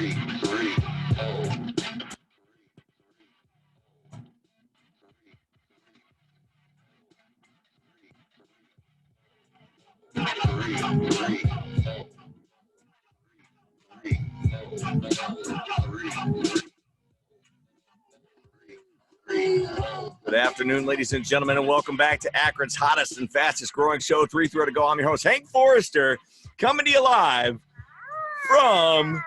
Good afternoon, ladies and gentlemen, and welcome back to Akron's hottest and fastest growing show, 3-3 to go. I'm your host, Hank Forrester, coming to you live from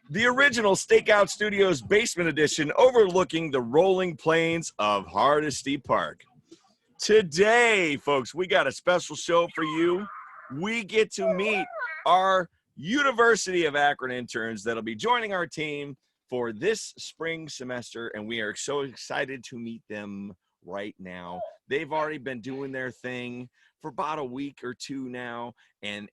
the original Stakeout Studios basement edition overlooking the rolling plains of Hardesty Park. Today, folks, we got a special show for you. We get to meet our University of Akron interns that'll be joining our team for this spring semester, and we are so excited to meet them right now. They've already been doing their thing for about a week or two now, and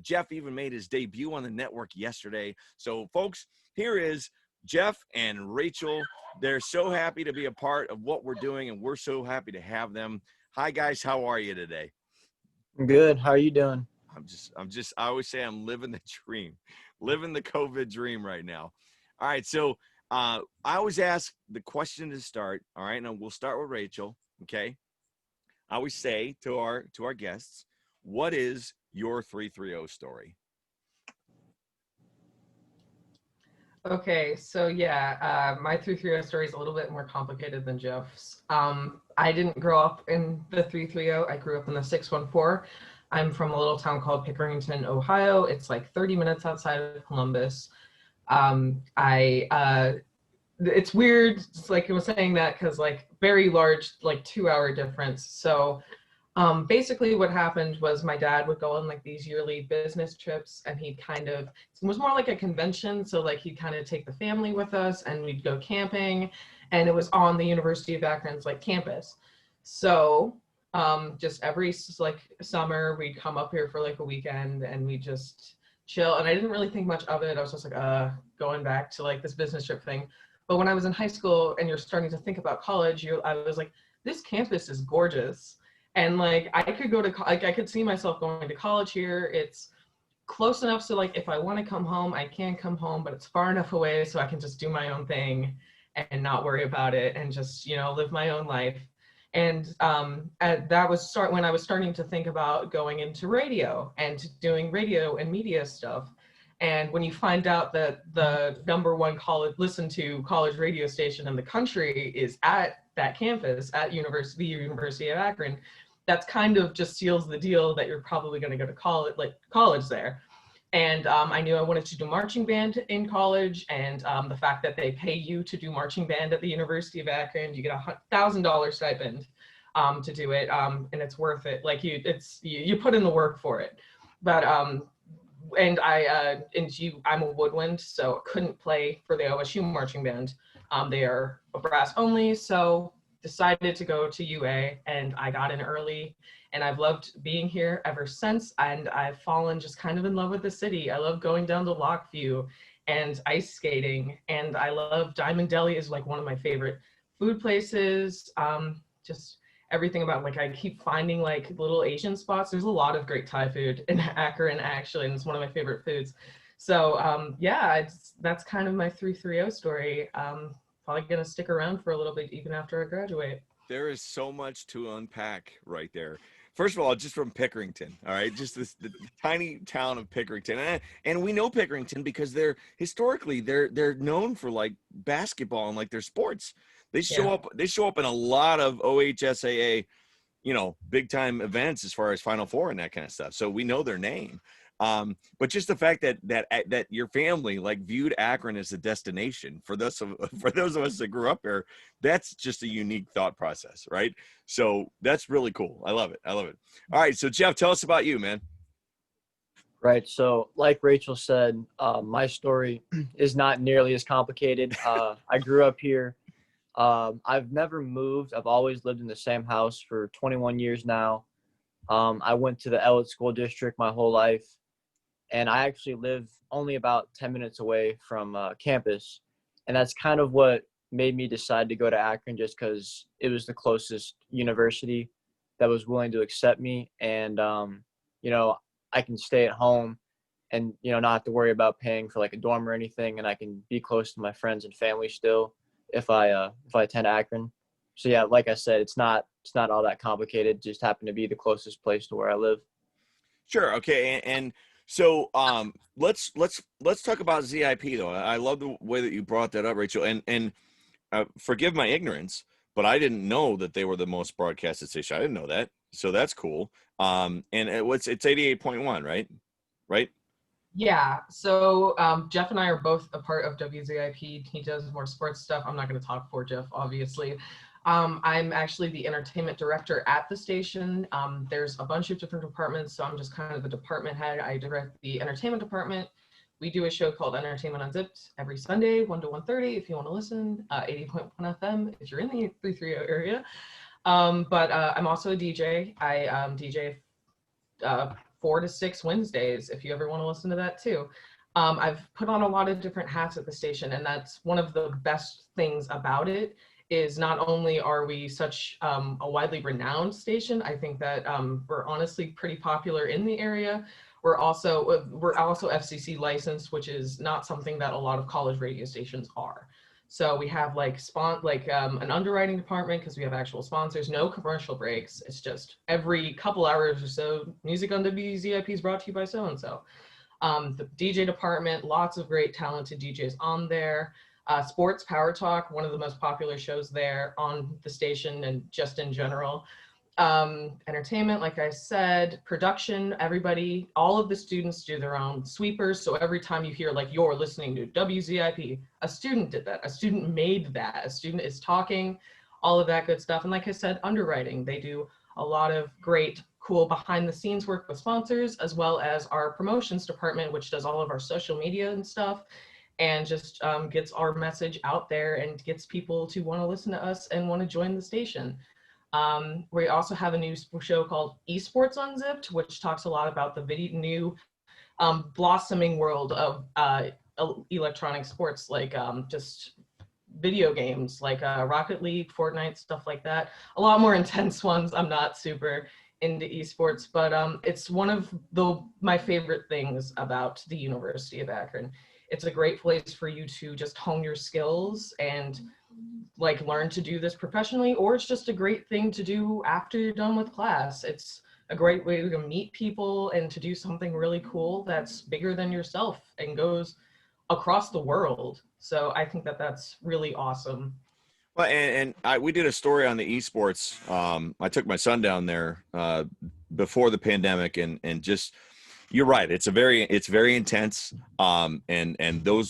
Jeff even made his debut on the network yesterday. So, folks, here is Jeff and Rachel. They're so happy to be a part of what we're doing, and we're so happy to have them. Hi, guys. How are you today? Good. How are you doing? I always say I'm living the dream, living the COVID dream right now. All right, so I always ask the question to start, all right, and we'll start with Rachel, okay? I always say to our guests, what is your 330 story? Okay, so yeah, my 330 story is a little bit more complicated than Jeff's. I didn't grow up in the 330. I grew up in the 614. I'm from a little town called Pickerington, Ohio. It's like 30 minutes outside of Columbus. It's weird, it's like I was saying that because like very large, like 2-hour difference. So basically what happened was my dad would go on like these yearly business trips, and it was more like a convention. So like he'd kind of take the family with us and we'd go camping, and it was on the University of Akron's like campus. So just every like summer we'd come up here for like a weekend and we just chill, and I didn't really think much of it. I was just like going back to like this business trip thing. But when I was in high school and you're starting to think about college, I was like, this campus is gorgeous, and like I could see myself going to college here. It's close enough so like if I want to come home I can come home, but it's far enough away so I can just do my own thing and not worry about it and just live my own life. And that was when I was starting to think about going into radio and doing radio and media stuff. And when you find out that the #1 listened to college radio station in the country is at that campus at the University of Akron, that's kind of just seals the deal that you're probably going to go to college there. And I knew I wanted to do marching band in college, and the fact that they pay you to do marching band at the University of Akron, you get $1,000 stipend to do it, and it's worth it. Like you put in the work for it. But I'm a woodwind, so I couldn't play for the OSU marching band. They are a brass only, so decided to go to UA, and I got in early. And I've loved being here ever since, and I've fallen just kind of in love with the city. I love going down to Lockview and ice skating, and I love Diamond Deli is like one of my favorite food places. Just everything about like I keep finding like little Asian spots. There's a lot of great Thai food in Akron actually, and it's one of my favorite foods. So yeah, that's kind of my 330 story. Probably gonna stick around for a little bit even after I graduate. There is so much to unpack right there. First of all, just from Pickerington, all right, just the tiny town of Pickerington, and we know Pickerington because they're known for like basketball and like their sports. They show up in a lot of OHSAA, big time events as far as Final Four and that kind of stuff. So we know their name. But just the fact that your family like viewed Akron as a destination for those of us that grew up here, that's just a unique thought process, right? So that's really cool. I love it. All right, so Jeff, tell us about you, man. Right. So like Rachel said, my story is not nearly as complicated. I grew up here. I've never moved. I've always lived in the same house for 21 years now. I went to the Elliott School District my whole life. And I actually live only about 10 minutes away from campus. And that's kind of what made me decide to go to Akron, just because it was the closest university that was willing to accept me. And, I can stay at home and, not have to worry about paying for like a dorm or anything. And I can be close to my friends and family still if I attend Akron. So yeah, like I said, it's not all that complicated. Just happen to be the closest place to where I live. Sure. Okay. And so let's talk about ZIP though. I love the way that you brought that up, Rachel. And forgive my ignorance, but I didn't know that they were the most broadcasted station. I didn't know that. So that's cool. And it's 88.1, right? Right. Yeah. So Jeff and I are both a part of WZIP. He does more sports stuff. I'm not going to talk for Jeff, obviously. I'm actually the entertainment director at the station. There's a bunch of different departments, so I'm just kind of the department head. I direct the entertainment department. We do a show called Entertainment Unzipped every Sunday, 1 to 1:30 if you want to listen, 80.1 FM if you're in the 330 area. But I'm also a DJ. I DJ 4 to 6 Wednesdays if you ever want to listen to that too. I've put on a lot of different hats at the station, and that's one of the best things about it. Is not only are we such a widely renowned station, I think that we're honestly pretty popular in the area. We're also FCC licensed, which is not something that a lot of college radio stations are. So we have like an underwriting department because we have actual sponsors, no commercial breaks. It's just every couple hours or so, music on WZIP is brought to you by so-and-so. The DJ department, lots of great talented DJs on there. Sports Power Talk, one of the most popular shows there on the station and just in general. Entertainment, like I said, production, everybody, all of the students do their own sweepers. So every time you hear like you're listening to WZIP, a student did that, a student made that, a student is talking, all of that good stuff. And like I said, underwriting, they do a lot of great, cool behind the scenes work with sponsors, as well as our promotions department, which does all of our social media and stuff. And just gets our message out there and gets people to want to listen to us and want to join the station. We also have a new show called Esports Unzipped, which talks a lot about the new blossoming world of electronic sports, like just video games, like Rocket League, Fortnite, stuff like that. A lot more intense ones. I'm not super into esports, but it's one of my favorite things about the University of Akron. It's a great place for you to just hone your skills and like learn to do this professionally, or it's just a great thing to do after you're done with class. It's a great way to meet people and to do something really cool that's bigger than yourself and goes across the world. So I think that that's really awesome. Well, we did a story on the esports. I took my son down there before the pandemic, and just, you're right. It's very intense. And they're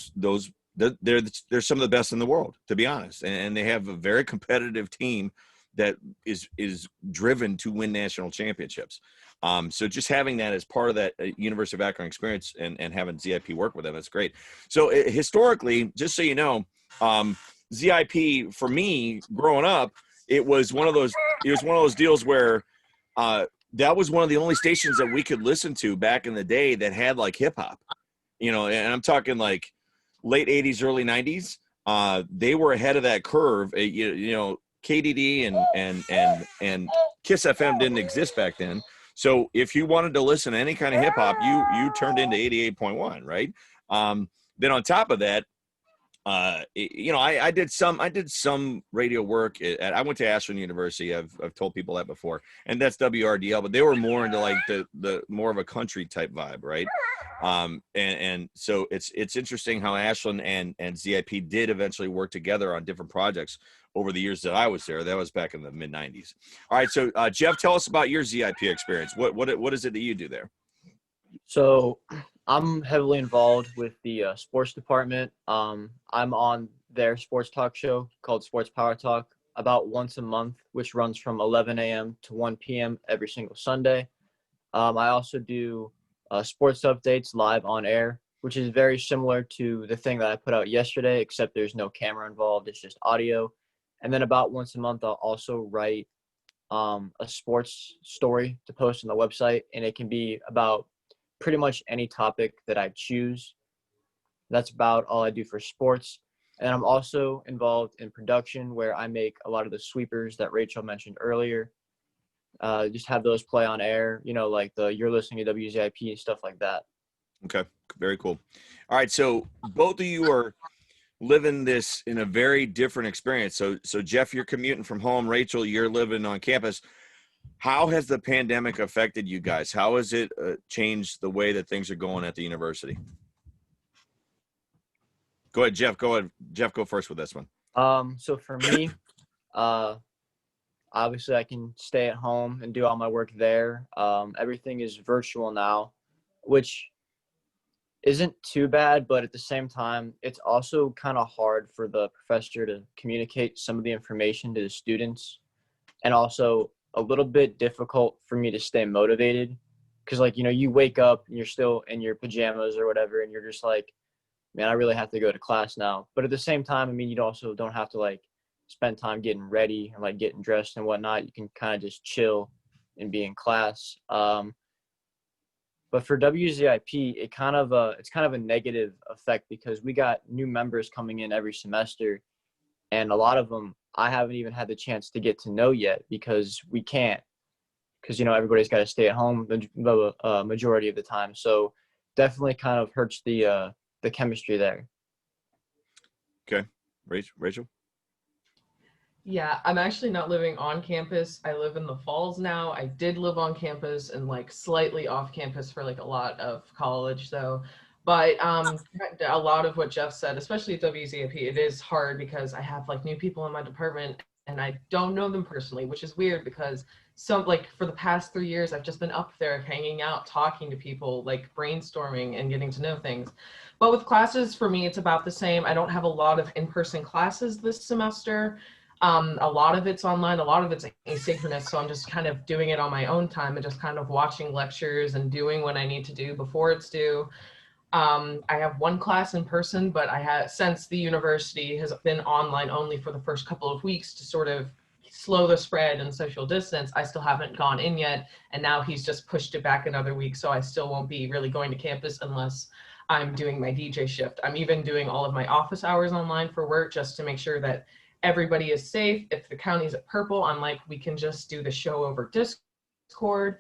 some of the best in the world, to be honest. And they have a very competitive team that is driven to win national championships. So just having that as part of that University of Akron experience and having ZIP work with them, that's great. So historically, just so you know, ZIP for me growing up, it was one of those deals where that was one of the only stations that we could listen to back in the day that had like hip hop, and I'm talking like late 80s, early 90s. They were ahead of that curve. KDD and Kiss FM didn't exist back then. So if you wanted to listen to any kind of hip hop, you turned into 88.1, right? Then on top of that, I did some radio work I went to Ashland University. I've told people that before, and that's WRDL, but they were more into like the more of a country type vibe, right? And so it's interesting how Ashland and ZIP did eventually work together on different projects over the years that I was there. That was back in the mid 90s. All right. So Jeff, tell us about your ZIP experience. What is it that you do there? So I'm heavily involved with the sports department. I'm on their sports talk show called Sports Power Talk about once a month, which runs from 11 a.m. to 1 p.m. every single Sunday. I also do sports updates live on air, which is very similar to the thing that I put out yesterday, except there's no camera involved. It's just audio. And then about once a month, I'll also write a sports story to post on the website, and it can be about pretty much any topic that I choose. That's about all I do for sports. And I'm also involved in production, where I make a lot of the sweepers that Rachel mentioned earlier. Just have those play on air, like you're listening to WZIP and stuff like that. Okay, very cool. All right, so both of you are living this in a very different experience. So Jeff, you're commuting from home. Rachel, you're living on campus. How has the pandemic affected you guys? How has it changed the way that things are going at the university? Go ahead, Jeff. Go ahead, Jeff. Go first with this one. So for me, obviously I can stay at home and do all my work there. Everything is virtual now, which isn't too bad, but at the same time, it's also kind of hard for the professor to communicate some of the information to the students, and also a little bit difficult for me to stay motivated because, like, you know, you wake up and you're still in your pajamas or whatever, and you're just like, man, I really have to go to class now. But at the same time, I mean, you also don't have to like spend time getting ready and like getting dressed and whatnot. You can kind of just chill and be in class. But for WZIP, it's kind of a negative effect because we got new members coming in every semester, and a lot of them I haven't even had the chance to get to know yet because we can't, because, you know, everybody's got to stay at home the majority of the time. So definitely kind of hurts the chemistry there. Okay, Rachel. Yeah, I'm actually not living on campus. I live in the Falls now. I did live on campus and like slightly off campus for like a lot of college though. But a lot of what Jeff said, especially at WZIP, it is hard because I have like new people in my department and I don't know them personally, which is weird because like for the past 3 years, I've just been up there hanging out, talking to people, like brainstorming and getting to know things. But with classes, for me, it's about the same. I don't have a lot of in-person classes this semester. A lot of it's online, a lot of it's asynchronous. So I'm just kind of doing it on my own time and just kind of watching lectures and doing what I need to do before it's due. I have one class in person, but since the university has been online only for the first couple of weeks to sort of slow the spread and social distance, I still haven't gone in yet. And now he's just pushed it back another week. So I still won't be really going to campus unless I'm doing my DJ shift. I'm even doing all of my office hours online for work just to make sure that everybody is safe. If the county's at purple, I'm like, we can just do the show over Discord.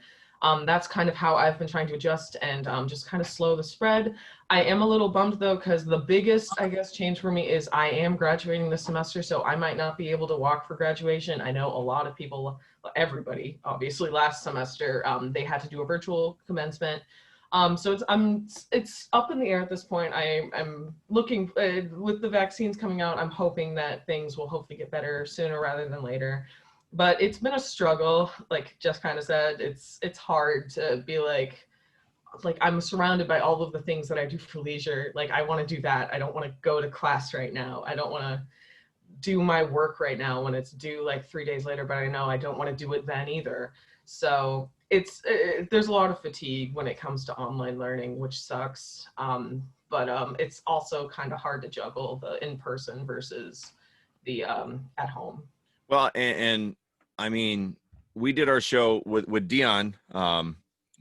That's kind of how I've been trying to adjust and just kind of slow the spread. I am a little bummed though, because the biggest, I guess, change for me is I am graduating this semester, so I might not be able to walk for graduation. I know a lot of people, everybody, obviously last semester, they had to do a virtual commencement. So it's up in the air at this point. I'm looking with the vaccines coming out. I'm hoping that things will hopefully get better sooner rather than later. But it's been a struggle, like Jess kind of said. It's hard to be like I'm surrounded by all of the things that I do for leisure. Like I want to do that. I don't want to go to class right now. I don't want to do my work right now when it's due like 3 days later. But I know I don't want to do it then either. So there's a lot of fatigue when it comes to online learning, which sucks. But it's also kind of hard to juggle the in-person versus the at home. Well, and I mean, we did our show with Dion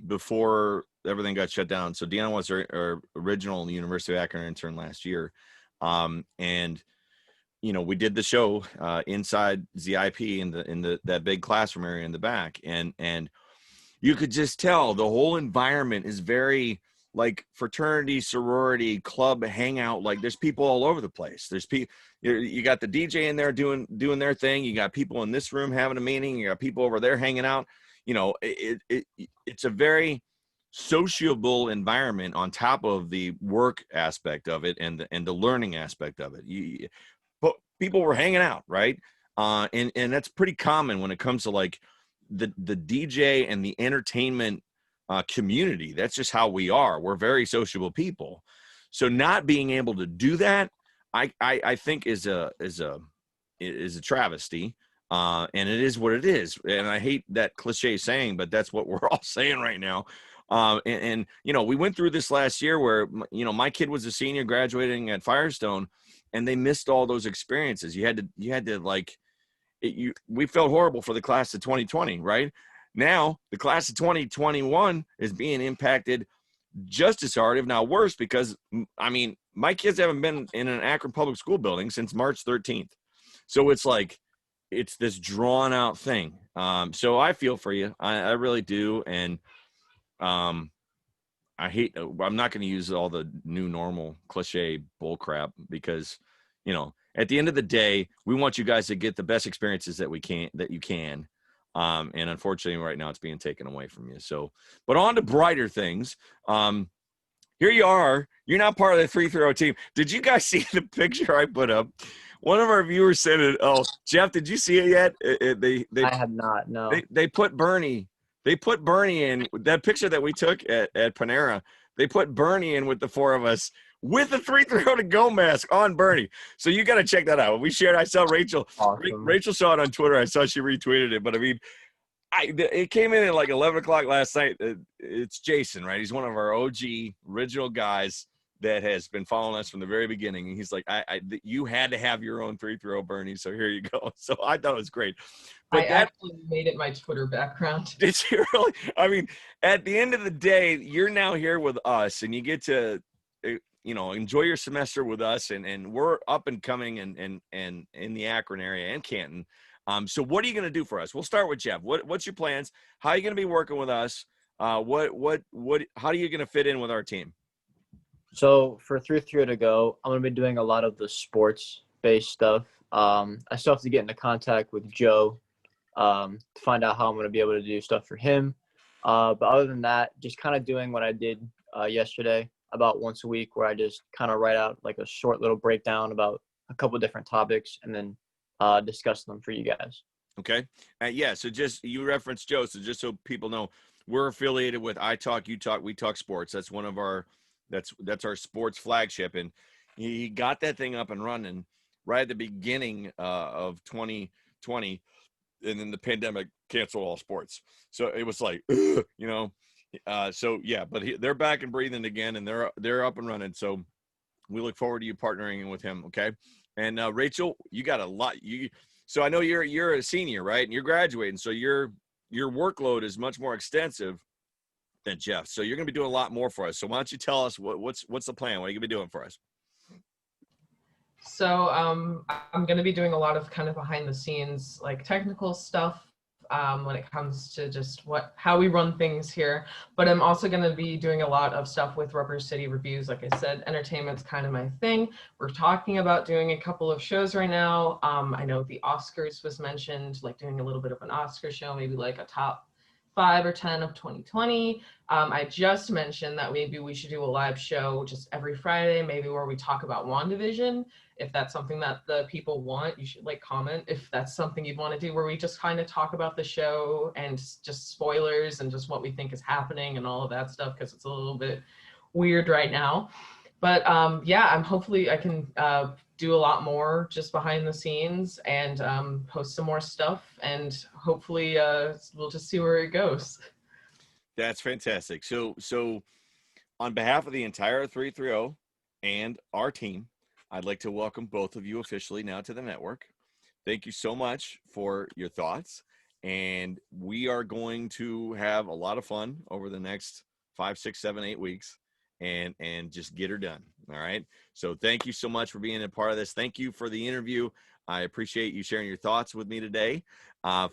before everything got shut down. So Dion was our original University of Akron intern last year. And, you know, we did the show inside ZIP in that big classroom area in the back. And you could just tell the whole environment is very like fraternity, sorority, club hangout. Like there's people all over the place. There's people, you got the DJ in there doing their thing. You got people in this room having a meeting. You got people over there hanging out. You know, it's a very sociable environment on top of the work aspect of it and the learning aspect of it. But people were hanging out, right? And that's pretty common when it comes to like the DJ and the entertainment community. That's just how we are. We're very sociable people. So not being able to do that, I think is a travesty. And it is what it is. And I hate that cliche saying, but that's what we're all saying right now. And you know, we went through this last year where, you know, my kid was a senior graduating at Firestone and they missed all those experiences. You had to like, we felt horrible for the class of 2020, right? Now the class of 2021 is being impacted just as hard, if not worse, because I mean, my kids haven't been in an Akron public school building since March 13th. So it's like, it's this drawn out thing. So I feel for you. I really do. And I'm not going to use all the new normal cliche bull crap because, at the end of the day, we want you guys to get the best experiences that you can. And unfortunately right now it's being taken away from you. So, but on to brighter things. Here you are. You're not part of the 3-3-0 team. Did you guys see the picture I put up? One of our viewers said it. Oh, Jeff, did you see it yet? I have not. No. They put Bernie. They put Bernie in that picture that we took at Panera. They put Bernie in with the four of us with the 3-3-0 to go mask on Bernie. So you got to check that out. We shared. I saw Rachel. Awesome. Rachel saw it on Twitter. I saw she retweeted it. But I mean, it came in at like 11 o'clock last night. It's Jason, right? He's one of our OG original guys that has been following us from the very beginning. And he's like, you had to have your own 3-3-0 Bernie. So here you go. So I thought it was great. But I actually made it my Twitter background. Did you really? I mean, at the end of the day, you're now here with us and you get to, enjoy your semester with us. And we're up and coming and in the Akron area and Canton. So what are you going to do for us? We'll start with Jeff. What's your plans? How are you going to be working with us? How are you going to fit in with our team? So for 3-3-0 to go, I'm going to be doing a lot of the sports-based stuff. I still have to get into contact with Joe to find out how I'm going to be able to do stuff for him. But other than that, just kind of doing what I did yesterday about once a week, where I just kind of write out like a short little breakdown about a couple different topics and then discuss them for you guys. Okay. Yeah. So just, you referenced Joe. So just so people know, we're affiliated with I Talk, You Talk, We Talk Sports. That's one of our, that's our sports flagship. And he got that thing up and running right at the beginning of 2020. And then the pandemic canceled all sports. So it was like, so yeah, but they're back and breathing again and they're up and running. So we look forward to you partnering with him. Okay. And Rachel, you got a lot. So I know you're a senior, right? And you're graduating. So your workload is much more extensive than Jeff. So you're going to be doing a lot more for us. So why don't you tell us what's the plan? What are you going to be doing for us? So I'm going to be doing a lot of kind of behind the scenes, like technical stuff when it comes to just how we run things here. But I'm also going to be doing a lot of stuff with Rubber City Reviews. Like I said, entertainment's kind of my thing. We're talking about doing a couple of shows right now. I know the Oscars was mentioned, like doing a little bit of an Oscar show, maybe like a top 5 or 10 of 2020. I just mentioned that maybe we should do a live show just every Friday, maybe where we talk about WandaVision. If that's something that the people want, you should comment if that's something you'd want to do, where we just kind of talk about the show and just spoilers and just what we think is happening and all of that stuff, because it's a little bit weird right now. But hopefully I can do a lot more just behind the scenes and post some more stuff, and hopefully we'll just see where it goes. That's fantastic. So on behalf of the entire 3-3-0 and our team, I'd like to welcome both of you officially now to the network. Thank you so much for your thoughts. And we are going to have a lot of fun over the next 5, 6, 7, 8 weeks and just get her done. All right. So thank you so much for being a part of this. Thank you for the interview. I appreciate you sharing your thoughts with me today.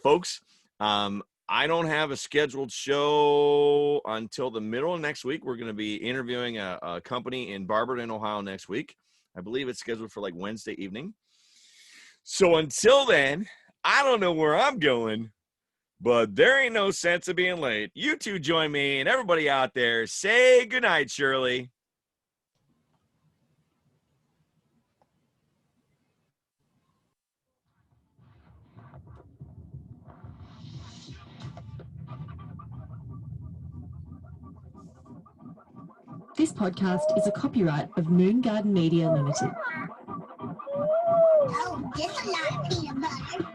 Folks, I don't have a scheduled show until the middle of next week. We're going to be interviewing a company in Barberton, Ohio next week. I believe it's scheduled for like Wednesday evening. So until then, I don't know where I'm going, but there ain't no sense of being late. You two join me and everybody out there. Say goodnight, Shirley. This podcast is a copyright of Moon Garden Media Limited. Oh, just a lot of peanut butter.